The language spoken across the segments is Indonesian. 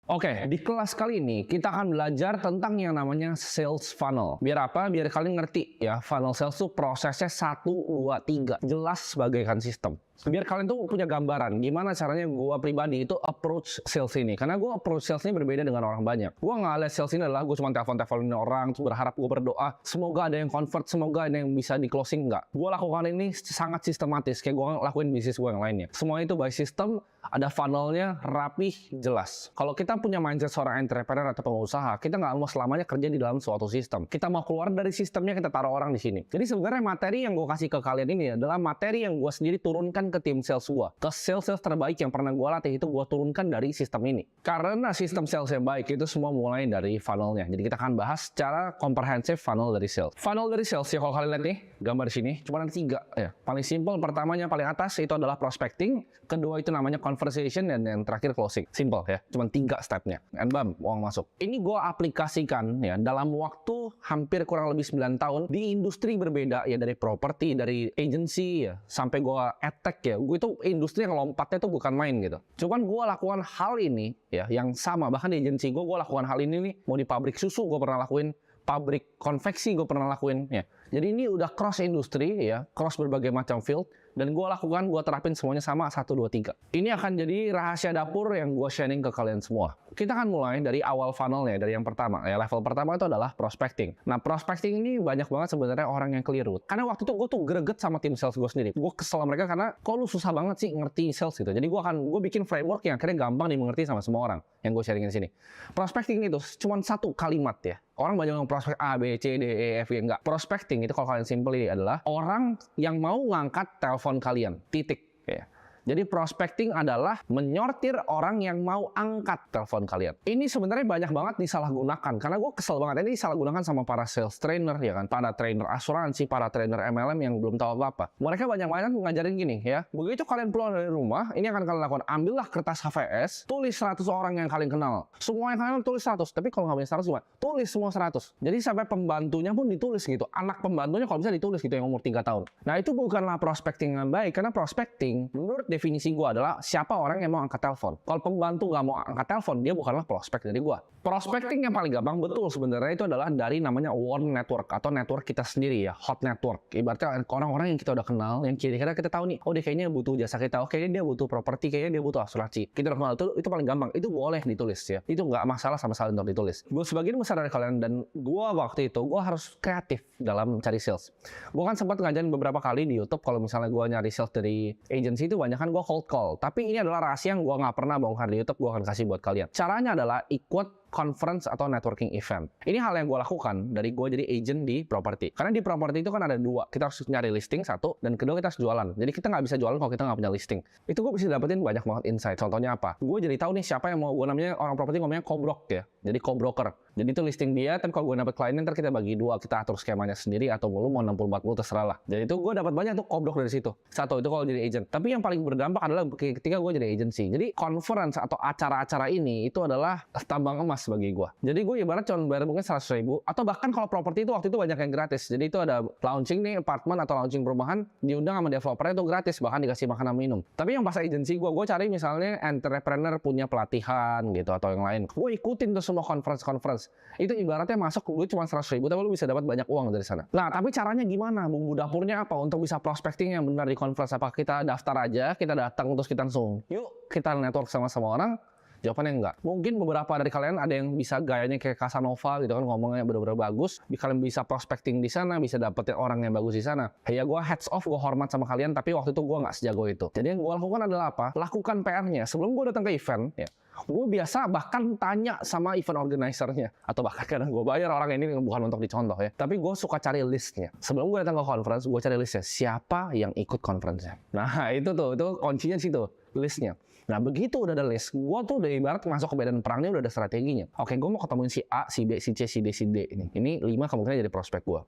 Oke, di kelas kali ini kita akan belajar tentang yang namanya sales funnel. Biar apa? Biar kalian ngerti ya, funnel sales itu prosesnya 1, 2, 3. Jelas bagaikan sistem. Biar kalian tuh punya gambaran gimana caranya gue pribadi itu approach sales ini. Karena gue approach sales ini berbeda dengan orang banyak. Gue nggak lihat sales ini adalah gue cuma telepon-teleponin orang, terus berharap gue berdoa, semoga ada yang convert, semoga ada yang bisa di closing. Nggak. Gue lakukan ini sangat sistematis, kayak gue lakuin bisnis gue yang lainnya. Semua itu by system, ada funnelnya, rapih, jelas. Kalau kita punya mindset seorang entrepreneur atau pengusaha, kita nggak mau selamanya kerja di dalam suatu sistem. Kita mau keluar dari sistemnya, kita taruh orang di sini. Jadi sebenarnya materi yang gue kasih ke kalian ini adalah materi yang gue sendiri turunkan ke tim sales gue. Ke sales terbaik yang pernah gue latih itu gue turunkan dari sistem ini. Karena sistem sales yang baik itu semua mulai dari funnelnya. Jadi kita akan bahas secara komprehensif funnel dari sales. Funnel dari sales ya, kalau kalian lihat nih gambar di sini cuma ada 3 ya. Paling simple pertamanya paling atas itu adalah prospecting, kedua itu namanya conversation, dan yang terakhir closing. Simple ya, cuma 3 stepnya. And bam, uang masuk. Ini gue aplikasikan ya dalam waktu hampir kurang lebih 9 tahun di industri berbeda ya, dari properti, dari agency ya, sampai gue edtech ya. Gue itu industri yang lompatnya tuh bukan main gitu. Cuman gue lakukan hal ini ya, yang sama bahkan di agency gue lakukan hal ini nih. Mau di pabrik susu gue pernah lakuin, pabrik konveksi gue pernah lakuin ya. Jadi ini udah cross industri ya, cross berbagai macam field, dan gue lakukan, gue terapin semuanya sama 1, 2, 3. Ini akan jadi rahasia dapur yang gue sharing ke kalian semua. Kita akan mulai dari awal funnelnya, dari yang pertama ya. Level pertama itu adalah prospecting. Nah, prospecting ini banyak banget sebenarnya orang yang keliru. Karena waktu itu gue tuh greget sama tim sales gue sendiri. Gue kesel sama mereka karena kok lu susah banget sih ngerti sales gitu. Jadi gue bikin framework yang akhirnya gampang dimengerti sama semua orang yang gue sharingin di sini. Prospecting itu cuma 1 kalimat ya. Orang banyak yang prospek A, B, C, D, E, F, G. Enggak. Prospecting itu kalau kalian simpel ini adalah orang yang mau ngangkat telepon kalian. Titik. Ya. Jadi prospecting adalah menyortir orang yang mau angkat telepon kalian. Ini sebenarnya banyak banget disalahgunakan. Karena gue kesel banget. Ini disalahgunakan sama para sales trainer, ya kan? Para trainer asuransi, para trainer MLM yang belum tahu apa-apa. Mereka banyak-banyak ngajarin gini ya. Begitu kalian pulang dari rumah, ini akan kalian lakukan. Ambillah kertas HVS, tulis 100 orang yang kalian kenal. Semua yang kalian tulis 100. Tapi kalau nggak punya 100 gimana? Tulis semua 100. Jadi sampai pembantunya pun ditulis gitu. Anak pembantunya kalau bisa ditulis gitu yang umur 3 tahun. Nah itu bukanlah prospecting yang baik. Karena prospecting menurut definisi gue adalah siapa orang yang mau angkat telepon. Kalau pembantu nggak mau angkat telepon, dia bukanlah prospek dari gue. Prospecting yang paling gampang betul sebenarnya itu adalah dari namanya warm network atau network kita sendiri ya, hot network. Ibaratnya orang-orang yang kita udah kenal, yang kira-kira kita tahu nih, oh dia kayaknya butuh jasa kita, oh kayaknya dia butuh properti, kayaknya dia butuh asuransi. Kita udah kenal itu paling gampang. Itu boleh ditulis ya. Itu nggak masalah sama sekali untuk ditulis. Gue sebagian besar dari kalian dan gue waktu itu gue harus kreatif dalam cari sales. Gue kan sempat ngajarin beberapa kali di YouTube kalau misalnya gue nyari sales dari agency itu banyak kan gue cold call. Tapi ini adalah rahasia yang gue nggak pernah bongkar di YouTube, gue akan kasih buat kalian. Caranya adalah ikut conference atau networking event. Ini hal yang gue lakukan dari gue jadi agent di properti. Karena di properti itu kan ada 2. Kita harus nyari listing 1, dan kedua kita harus jualan. Jadi kita nggak bisa jualan kalau kita nggak punya listing. Itu gue bisa dapetin banyak banget insight. Contohnya apa? Gue jadi tahu nih siapa yang mau, gue namanya orang properti ngomongnya co-broker ya. Jadi co-broker. Jadi itu listing dia, tapi kalau gue dapet kliennya ntar kita bagi 2, kita atur skemanya sendiri atau lu mau 60-40 terserah lah. Jadi itu gue dapat banyak tuh co-broker dari situ. 1 itu kalau jadi agent. Tapi yang paling berdampak adalah ketika gue jadi agency. Jadi conference atau acara-acara ini itu adalah tambang emas bagi gue. Jadi gue ibarat cuma bayar mungkin 100.000, atau bahkan kalau properti itu waktu itu banyak yang gratis. Jadi itu ada launching nih apartemen atau launching perumahan, diundang sama developernya itu gratis, bahkan dikasih makanan minum. Tapi yang pas agency gue cari misalnya entrepreneur punya pelatihan gitu atau yang lain. Gue ikutin tuh semua conference. Itu ibaratnya masuk gue cuma 100.000, tapi lu bisa dapat banyak uang dari sana. Nah tapi caranya gimana? Bumbu dapurnya apa untuk bisa prospecting yang benar di conference? Apa kita daftar aja, kita datang terus kita langsung yuk kita network sama orang? Jawabannya enggak. Mungkin beberapa dari kalian ada yang bisa gayanya kayak Casanova gitu kan, ngomongnya bener-bener bagus. Kalian bisa prospecting di sana, bisa dapetin orang yang bagus di sana. Ya gue hats off, gue hormat sama kalian, tapi waktu itu gue nggak sejago itu. Jadi yang gue lakukan adalah apa? Lakukan PR-nya. Sebelum gue datang ke event, ya, gue biasa bahkan tanya sama event organizer-nya. Atau bahkan kadang gue bayar orang ini bukan untuk dicontoh ya. Tapi gue suka cari listnya. Sebelum gue datang ke conference, gue cari listnya. Siapa yang ikut conference-nya? Nah itu kuncinya sih tuh. Listnya. Nah begitu udah ada list, gue tuh udah ibarat masuk ke medan perangnya udah ada strateginya. Oke, gue mau ketemuin si A, si B, si C, si D, si D ini 5 kemungkinan jadi prospek gue.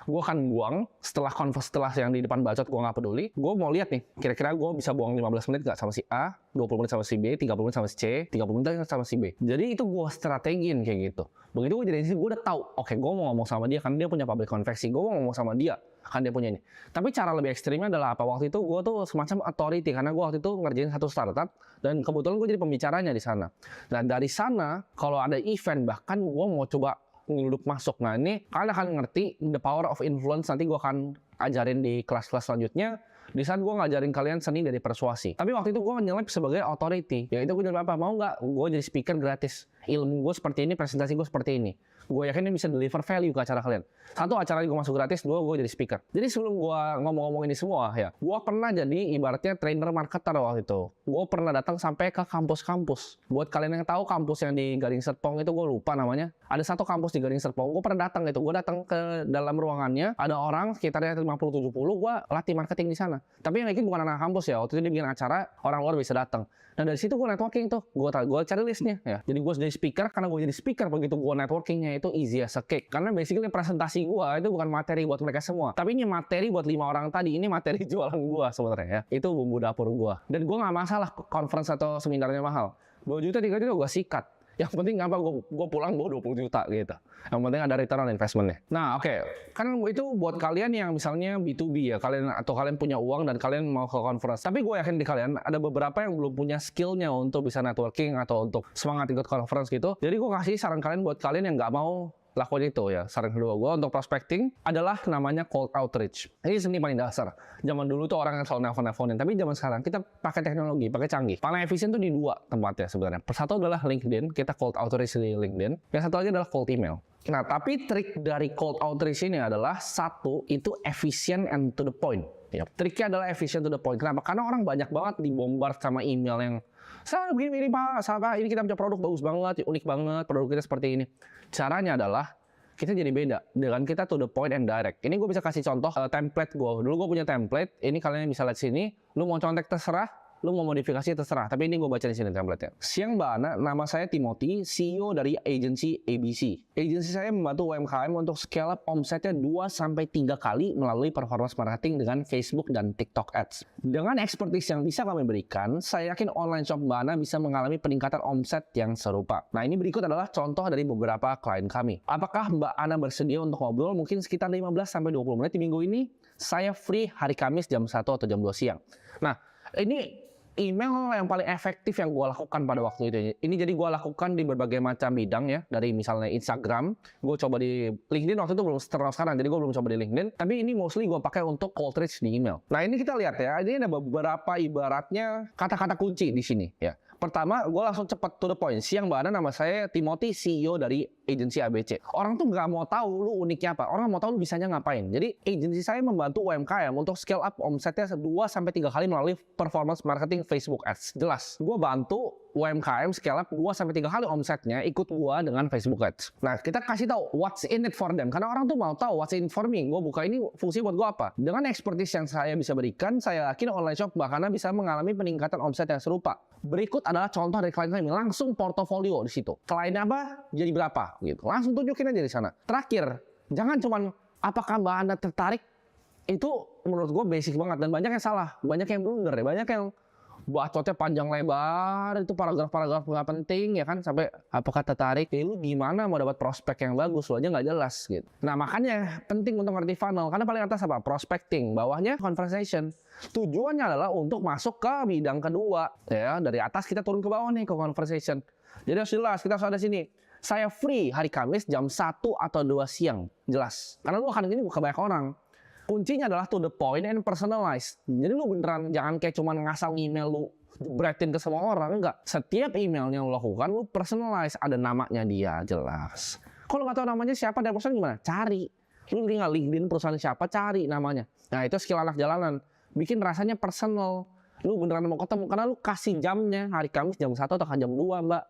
Gue akan buang setelah yang di depan bacot gue nggak peduli. Gue mau lihat nih, kira-kira gue bisa buang 15 menit nggak sama si A, 20 menit sama si B, 30 menit sama si C, 30 menit sama si B. Jadi itu gue strategiin kayak gitu. Begitu gue jadi gue udah tahu, oke gue mau ngomong sama dia karena dia punya pabrik konveksi. Gue mau ngomong sama dia kan dia punya ini. Tapi cara lebih ekstrimnya adalah apa? Waktu itu gue tuh semacam authority karena gue waktu itu ngerjain satu startup dan kebetulan gue jadi pembicaranya di sana. Nah dari sana kalau ada event bahkan gue mau coba ngeluduk masuk. Nah ini kalian akan ngerti the power of influence, nanti gue akan ajarin di kelas-kelas selanjutnya. Di saat gue ngajarin kalian seni dari persuasi. Tapi waktu itu gue nyelip sebagai authority. Ya itu gue nyelip apa? Mau nggak gue jadi speaker gratis? Ilmu gue seperti ini, presentasi gue seperti ini. Gue yakin ini bisa deliver value ke acara kalian. Satu, acara gue masuk gratis. Dua, gue jadi speaker. Jadi sebelum gue ngomong-ngomong ini semua ya, gue pernah jadi ibaratnya trainer marketer waktu itu. Gue pernah datang sampai ke kampus-kampus. Buat kalian yang tahu kampus yang di Gading Serpong itu gue lupa namanya. Ada satu kampus di Gading Serpong. Gue pernah datang itu. Gue datang ke dalam ruangannya. Ada orang sekitarnya 50-70. Gue latih marketing di sana. Tapi yang bikin bukan anak kampus ya. Waktu itu dia bikin acara, orang luar bisa datang. Nah dari situ gue networking tuh, gue cari listnya ya. Jadi gue jadi speaker, karena gue jadi speaker begitu gue networkingnya itu easy as a cake. Karena basically presentasi gue itu bukan materi buat mereka semua, tapi ini materi buat 5 orang tadi, ini materi jualan gue sebenarnya ya. Itu bumbu dapur gue. Dan gue nggak masalah conference atau seminarnya mahal. 2 juta 3 juta gue sikat. Yang penting apa, gue pulang bawa 20 juta gitu. Yang penting ada return on investment-nya. Nah oke, kan itu buat kalian yang misalnya B2B ya, kalian punya uang dan kalian mau ke conference. Tapi gue yakin di kalian ada beberapa yang belum punya skill-nya untuk bisa networking atau untuk semangat ikut conference gitu. Jadi gue kasih saran kalian buat kalian yang nggak mau lakuin itu ya. Saran kedua gue untuk prospecting adalah namanya cold outreach. Ini seni paling dasar. Zaman dulu tuh orang yang selalu nelfon-nelfonin, tapi zaman sekarang kita pakai teknologi, pakai canggih. Paling efisien tuh di 2 tempatnya sebenarnya. Satu adalah LinkedIn, kita cold outreach di LinkedIn. Yang satu lagi adalah cold email. Nah, tapi trik dari cold outreach ini adalah satu, itu efisien and to the point. Ya, triknya adalah efisien to the point. Kenapa? Karena orang banyak banget dibombard sama email yang begini Pak, sama ini kita punya produk bagus banget, unik banget, produk kita seperti ini. Caranya adalah kita jadi beda dengan kita to the point and direct. Ini gue bisa kasih contoh template gue. Dulu gue punya template, ini kalian bisa lihat sini. Lu mau contek terserah, lu mau modifikasi terserah. Tapi ini gue baca di sini template-nya. Siang Mbak Ana, nama saya Timothy, CEO dari agency ABC. Agensi saya membantu UMKM untuk scale up omsetnya 2-3 kali melalui performance marketing dengan Facebook dan TikTok Ads. Dengan expertise yang bisa kami berikan, saya yakin online shop Mbak Ana bisa mengalami peningkatan omset yang serupa. Nah ini berikut adalah contoh dari beberapa klien kami. Apakah Mbak Ana bersedia untuk ngobrol mungkin sekitar 15-20 menit di minggu ini? Saya free hari Kamis jam 1 atau jam 2 siang. Nah ini email yang paling efektif yang gue lakukan pada waktu itu. Ini jadi gue lakukan di berbagai macam bidang ya. Dari misalnya Instagram, gue coba di LinkedIn waktu itu belum terkenal sekarang, jadi gue belum coba di LinkedIn. Tapi ini mostly gue pakai untuk cold reach di email. Nah ini kita lihat ya, ini ada beberapa ibaratnya kata-kata kunci di sini ya. Pertama, gue langsung cepat to the point. Siang Mbak Ana, nama saya Timothy, CEO dari agensi ABC. Orang tuh nggak mau tahu lu uniknya apa. Orang mau tahu lu bisanya ngapain. Jadi, agensi saya membantu UMKM untuk scale up omsetnya 2-3 kali melalui performance marketing Facebook Ads. Jelas, gue bantu UMKM scale up 2-3 kali omsetnya ikut gua dengan Facebook Ads. Nah, kita kasih tahu what's in it for them. Karena orang tuh mau tahu what's in for me. Gua buka ini fungsi buat gua apa. Dengan expertise yang saya bisa berikan, saya yakin online shop bahkan bisa mengalami peningkatan omset yang serupa. Berikut adalah contoh dari klien kami. Langsung portofolio di situ. Kliennya apa? Jadi berapa? Gitu. Langsung tunjukin aja di sana. Terakhir, jangan cuman apakah Mbak Anda tertarik? Itu menurut gua basic banget dan banyak yang salah. Banyak yang blunder ya. Banyak yang bacotnya panjang lebar, itu paragraf-paragraf nggak penting ya kan, sampai apakah tertarik, lu gimana mau dapat prospek yang bagus, lu aja nggak jelas gitu. Nah makanya penting untuk ngerti funnel, karena paling atas apa? Prospecting, bawahnya conversation. Tujuannya adalah untuk masuk ke bidang kedua ya, dari atas kita turun ke bawah nih ke conversation. Jadi harus jelas, kita harus ada sini. Saya free hari Kamis jam 1 atau 2 siang, jelas. Karena lu akan gini ke banyak orang. Kuncinya adalah to the point and personalized. Jadi lu beneran jangan kayak cuman ngasal email lu jebretin ke semua orang, enggak. Setiap emailnya lu lakukan, lu personalized, ada namanya dia, jelas. Kalau nggak tahu namanya siapa dan perusahaan gimana? Cari. Lu tinggal LinkedIn perusahaan siapa, cari namanya. Nah itu skill anak jalanan. Bikin rasanya personal. Lu beneran mau ketemu, karena lu kasih jamnya, hari Kamis jam 1 atau jam 2 mbak.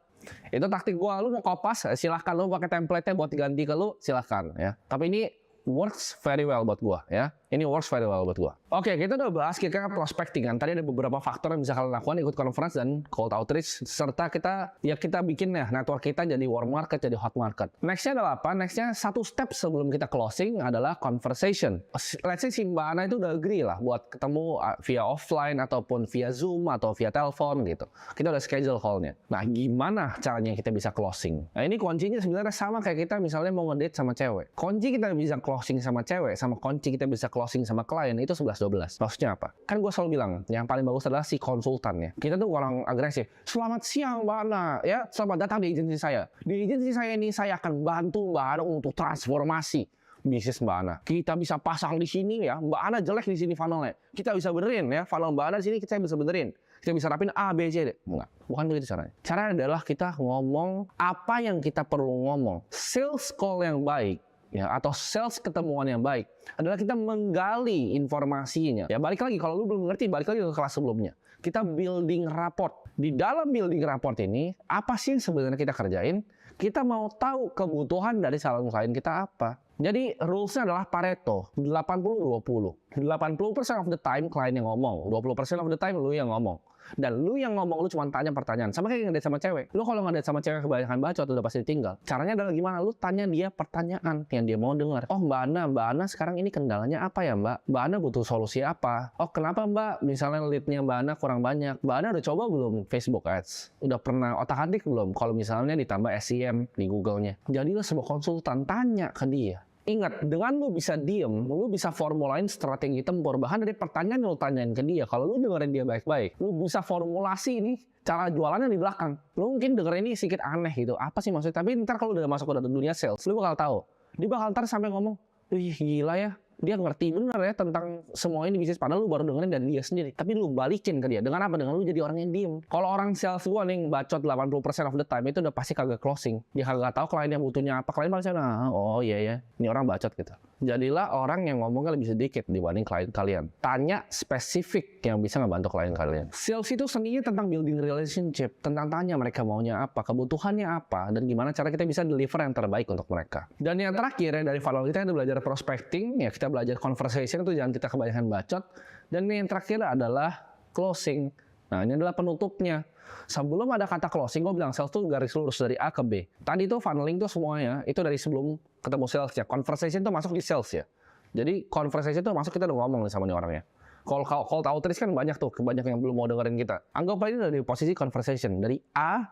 Itu taktik gua, lu mau kopas, silahkan. Lu pakai template-nya buat diganti ke lu, silahkan ya. Tapi ini works very well buat gua ya. Ini works very well buat gua. Oke, kita udah bahas kira-kira prospecting kan. Tadi ada beberapa faktor yang bisa kalian lakukan, ikut conference dan cold outreach, serta kita bikin ya network kita jadi warm market, jadi hot market. Nextnya adalah apa? Nextnya satu step sebelum kita closing adalah conversation. Let's say si Mbak Ana itu udah agree lah buat ketemu via offline ataupun via Zoom atau via telepon gitu. Kita udah schedule call-nya. Nah, gimana caranya kita bisa closing? Nah, ini kuncinya sebenarnya sama kayak kita misalnya mau ngedate sama cewek. Kunci kita bisa closing sama cewek, sama kunci kita bisa closing closing sama klien itu 11-12. Maksudnya apa? Kan gue selalu bilang, yang paling bagus adalah si konsultan ya. Kita tuh orang agresif. Selamat siang Mbak Ana, ya. Selamat datang di agensi saya. Di agensi saya ini saya akan bantu Mbak Ana untuk transformasi bisnis Mbak Ana. Kita bisa pasang di sini ya, Mbak Ana jelek di sini funnelnya. Kita bisa benerin ya, funnel Mbak Ana di sini kita bisa benerin. Kita bisa rapin A, B, C, D. Enggak, bukan begitu caranya. Caranya adalah kita ngomong apa yang kita perlu ngomong. Sales call yang baik, ya, atau sales ketemuan yang baik adalah kita menggali informasinya. Ya, balik lagi, kalau lu belum mengerti, balik lagi ke kelas sebelumnya. Kita building rapport. Di dalam building rapport ini, apa sih yang sebenarnya kita kerjain? Kita mau tahu kebutuhan dari calon klien kita apa. Jadi rules-nya adalah Pareto, 80-20. 80% of the time klien yang ngomong, 20% of the time lu yang ngomong. Dan lu yang ngomong, lu cuma tanya pertanyaan. Sama kayak ngedate sama cewek. Lu kalau ngedate sama cewek kebanyakan bacot, udah pasti ditinggal. Caranya adalah gimana? Lu tanya dia pertanyaan yang dia mau dengar. Oh Mbak Ana sekarang ini kendalanya apa ya Mbak? Mbak Ana butuh solusi apa? Oh kenapa Mbak? Misalnya lead-nya Mbak Ana kurang banyak. Mbak Ana udah coba belum Facebook Ads? Udah pernah otak-atik belum? Kalau misalnya ditambah SEM di Google-nya. Jadi lu sebuah konsultan, tanya ke dia. Ingat, dengan lu bisa diem, lu bisa formulain strategi tempur. Bahkan dari pertanyaan yang lu tanyain ke dia, kalau lu dengerin dia baik-baik, lu bisa formulasi nih cara jualannya di belakang. Lu mungkin dengerin ini sedikit aneh gitu, apa sih maksudnya? Tapi ntar kalau udah masuk ke dunia sales, lu bakal tahu. Dia bakal ntar sampai ngomong, wih gila ya, dia ngerti bener ya tentang semua ini bisnis. Padahal lu baru dengerin dari dia sendiri. Tapi lu balikin ke dia. Dengan apa? Dengan lu jadi orang yang diem. Kalau orang sales gua nih bacot 80% of the time itu udah pasti kagak closing. Dia kagak tahu klien yang butuhnya apa. Klien malah nah, oh iya ya, ini orang bacot gitu. Jadilah orang yang ngomongnya lebih sedikit dibanding klien kalian. Tanya spesifik yang bisa ngebantu klien kalian. Sales itu seninya tentang building relationship, tentang tanya mereka maunya apa, kebutuhannya apa, dan gimana cara kita bisa deliver yang terbaik untuk mereka. Dan yang terakhir ya, dari funnel kita belajar prospecting, ya kita belajar conversation, itu jangan kita kebanyakan bacot. Dan yang terakhir adalah closing. Nah ini adalah penutupnya. Sebelum ada kata closing, gue bilang sales itu garis lurus dari A ke B. Tadi itu funneling itu semuanya, itu dari sebelum ketemu sales ya. Conversation itu masuk di sales ya. Jadi conversation itu masuk kita udah ngomong nih sama nih orangnya. Call to outreach kan banyak tuh, banyak yang belum mau dengerin kita. Anggap aja dari posisi conversation, dari A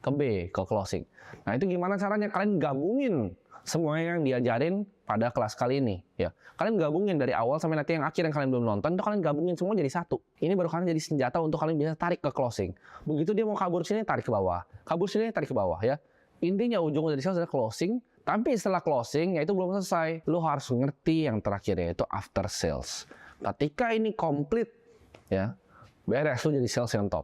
ke B ke closing. Nah itu gimana caranya? Kalian gabungin semua yang diajarin pada kelas kali ini ya. Kalian gabungin dari awal sampai nanti yang akhir yang kalian belum nonton, itu kalian gabungin semua jadi satu. Ini baru kalian jadi senjata untuk kalian bisa tarik ke closing. Begitu dia mau kabur sini, tarik ke bawah. Kabur sini, tarik ke bawah ya. Intinya ujung dari sales adalah closing. Tapi setelah closing, ya itu belum selesai. Lu harus ngerti yang terakhir, yaitu after sales. Ketika ini komplit ya, beres lu jadi sales yang top.